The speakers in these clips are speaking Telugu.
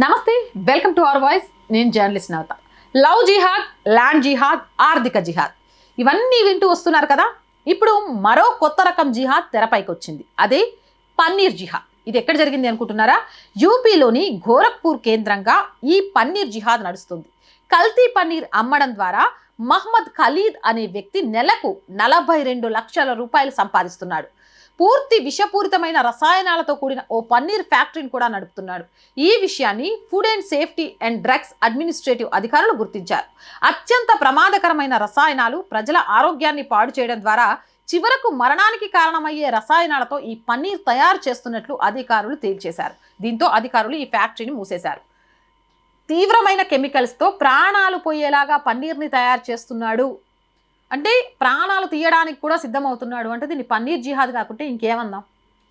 నమస్తే, వెల్కమ్ టు అవర్ వాయిస్. నేను జర్నలిస్ట్ నవత. లవ్ జిహాద్, ల్యాండ్ జిహాద్, ఆర్థిక జిహాద్ ఇవన్నీ వింటూ వస్తున్నారు కదా. ఇప్పుడు మరో కొత్త రకం జిహాద్ తెరపైకి వచ్చింది. అదే పన్నీర్ జిహాద్. ఇది ఎక్కడ జరిగింది అనుకుంటున్నారా? యూపీలోని గోరఖ్పూర్ కేంద్రంగా ఈ పన్నీర్ జిహాద్ నడుస్తుంది. కల్తీ పన్నీర్ అమ్మడం ద్వారా మహ్మద్ ఖలీద్ అనే వ్యక్తి నెలకు 42 లక్షల రూపాయలు సంపాదిస్తున్నాడు. పూర్తి విషపూరితమైన రసాయనాలతో కూడిన ఓ పన్నీర్ ఫ్యాక్టరీని కూడా నడుపుతున్నాడు. ఈ విషయాన్ని food and safety and drugs administrative అధికారులు గుర్తించారు. అత్యంత ప్రమాదకరమైన రసాయనాలు ప్రజల ఆరోగ్యాన్ని పాడు చేయడం ద్వారా చివరకు మరణానికి కారణమయ్యే రసాయనాలతో ఈ పన్నీర్ తయారు చేస్తున్నట్లు అధికారులు తేల్చేశారు. దీంతో అధికారులు ఈ ఫ్యాక్టరీని మూసేశారు. తీవ్రమైన కెమికల్స్తో ప్రాణాలు పోయేలాగా పన్నీర్ని తయారు చేస్తున్నాడు అంటే ప్రాణాలు తీయడానికి కూడా సిద్ధమవుతున్నాడు అంటే దీన్ని పన్నీర్ జిహాద్ కాకుంటే ఇంకేమన్నాం.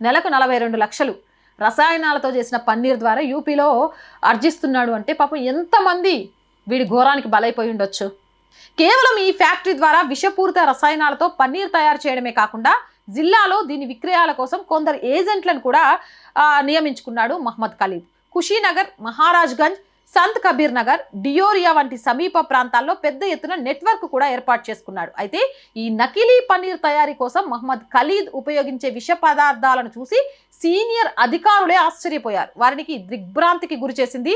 నెలకు 42 లక్షలు రసాయనాలతో చేసిన పన్నీర్ ద్వారా యూపీలో ఆర్జిస్తున్నాడు అంటే పాపం ఎంతమంది వీడి ఘోరానికి బలైపోయి ఉండొచ్చు. కేవలం ఈ ఫ్యాక్టరీ ద్వారా విషపూరిత రసాయనాలతో పన్నీర్ తయారు చేయడమే కాకుండా జిల్లాలో దీని విక్రయాల కోసం కొందరు ఏజెంట్లను కూడా నియమించుకున్నాడు మహ్మద్ ఖలీద్. కుషీనగర్, మహారాజ్గంజ్, సంత్ కబీర్ నగర్, డియోరియా వంటి సమీప ప్రాంతాల్లో పెద్ద ఎత్తున నెట్వర్క్ కూడా ఏర్పాటు చేసుకున్నాడు. అయితే ఈ నకిలీ పన్నీర్ తయారీ కోసం మహ్మద్ ఖలీద్ ఉపయోగించే విష పదార్థాలను చూసి సీనియర్ అధికారులే ఆశ్చర్యపోయారు. వారికి దిగ్భ్రాంతికి గురి చేసింది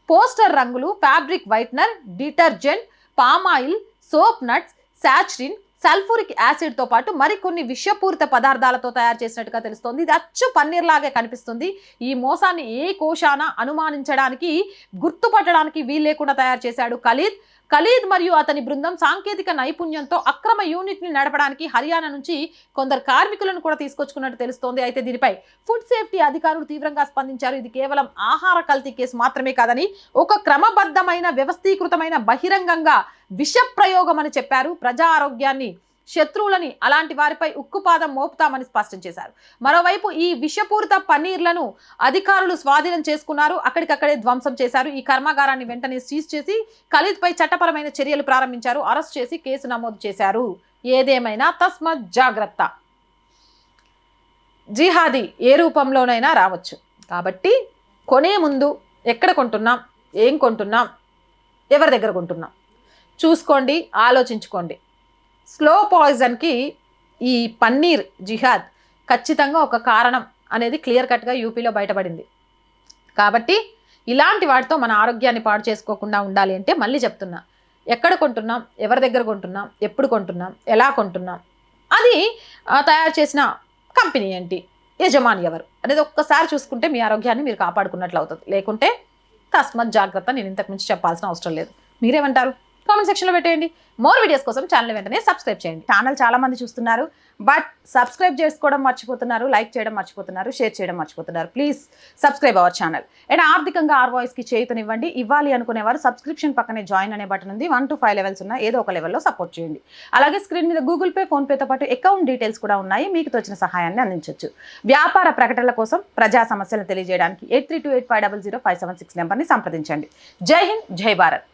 పోస్టర్ రంగులు, fabric whitener, detergent, palm oil, soap nuts, saccharin, sulphuric యాసిడ్తో పాటు మరికొన్ని విషపూరిత పదార్థాలతో తయారు చేసినట్టుగా తెలుస్తోంది. ఇది అచ్చు పన్నీర్ లాగే కనిపిస్తుంది. ఈ మోసాన్ని ఏ కోశాన అనుమానించడానికి, గుర్తుపట్టడానికి వీలు లేకుండా తయారు చేశాడు ఖలీద్ మరియు అతని బృందం సాంకేతిక నైపుణ్యంతో అక్రమ యూనిట్ని నడపడానికి హర్యానా నుంచి కొందరు కార్మికులను కూడా తీసుకొచ్చుకున్నట్టు తెలుస్తోంది. అయితే దీనిపై ఫుడ్ సేఫ్టీ అధికారులు తీవ్రంగా స్పందించారు. ఇది కేవలం ఆహార కల్తీ కేసు మాత్రమే కాదని ఒక క్రమబద్ధమైన, వ్యవస్థీకృతమైన, బహిరంగంగా విష ప్రయోగం అని చెప్పారు. ప్రజా ఆరోగ్యాన్ని, శత్రువులని, అలాంటి వారిపై ఉక్కుపాదం మోపుతామని స్పష్టం చేశారు. మరోవైపు ఈ విషపూరిత పన్నీర్లను అధికారులు స్వాధీనం చేసుకున్నారు, అక్కడికక్కడే ధ్వంసం చేశారు. ఈ కర్మాగారాన్ని వెంటనే సీజ్ చేసి ఖలీద్పై చట్టపరమైన చర్యలు ప్రారంభించారు. అరెస్ట్ చేసి కేసు నమోదు చేశారు. ఏదేమైనా తస్మత్ జాగ్రత్త. జిహాదీ ఏ రూపంలోనైనా రావచ్చు కాబట్టి కొనే ముందు ఎక్కడ కొంటున్నాం, ఏం కొంటున్నాం, ఎవరి దగ్గర కొంటున్నాం చూసుకోండి, ఆలోచించుకోండి. స్లో పాయిజన్కి ఈ పన్నీర్ జిహాద్ ఖచ్చితంగా ఒక కారణం అనేది క్లియర్ కట్గా యూపీలో బయటపడింది. కాబట్టి ఇలాంటి వాటితో మన ఆరోగ్యాన్ని పాడు చేసుకోకుండా ఉండాలి అంటే మళ్ళీ చెప్తున్నా, ఎక్కడ కొంటున్నాం, ఎవరి దగ్గర కొంటున్నాం, ఎప్పుడు కొంటున్నాం, ఎలా కొంటున్నాం, అది తయారు చేసిన కంపెనీ ఏంటి, యజమాని ఎవరు అనేది ఒక్కసారి చూసుకుంటే మీ ఆరోగ్యాన్ని మీరు కాపాడుకున్నట్లు అవుతుంది. లేకుంటే తస్మత్ జాగ్రత్త. నేను ఇంతకు మించి చెప్పాల్సిన అవసరం లేదు. మీరేమంటారు? కామెంట్ సెక్షన్లో పెట్టేయండి. మోర్ వీడియోస్ కోసం ఛానల్ వెంటనే సబ్స్క్రైబ్ చేయండి. ఛానల్ చాలా మంది చూస్తున్నారు, బట్ సబ్స్క్రైబ్ చేసుకోవడం మర్చిపోతున్నారు, లైక్ చేయడం మర్చిపోతున్నారు, షేర్ చేయడం మర్చిపోతున్నారు. Please subscribe our channel. And ఆర్థికంగా ఆర్ వాయిస్కి చేయుతనివ్వండి. ఇవ్వాలి అనుకునేవారు సబ్స్క్రిప్షన్ పక్కనే జాయిన్ అనే బటన్ ఉంది. 1 to 5 లెవెల్స్ ఉన్న ఏదో ఒక లెవెల్లో సపోర్ట్ చేయండి. అలాగే స్క్రీన్ మీద గూగుల్ పే, ఫోన్పేతో పాటు అకౌంట్ డీటెయిల్స్ కూడా ఉన్నాయి. మీకు తోచిన సహాయాన్ని అందించవచ్చు. వ్యాపార ప్రకటనల కోసం, ప్రజా సమస్యలను తెలియజేయడానికి 8328500576 నెంబర్ని సంప్రదించండి. జై హింద్, జై భారత్.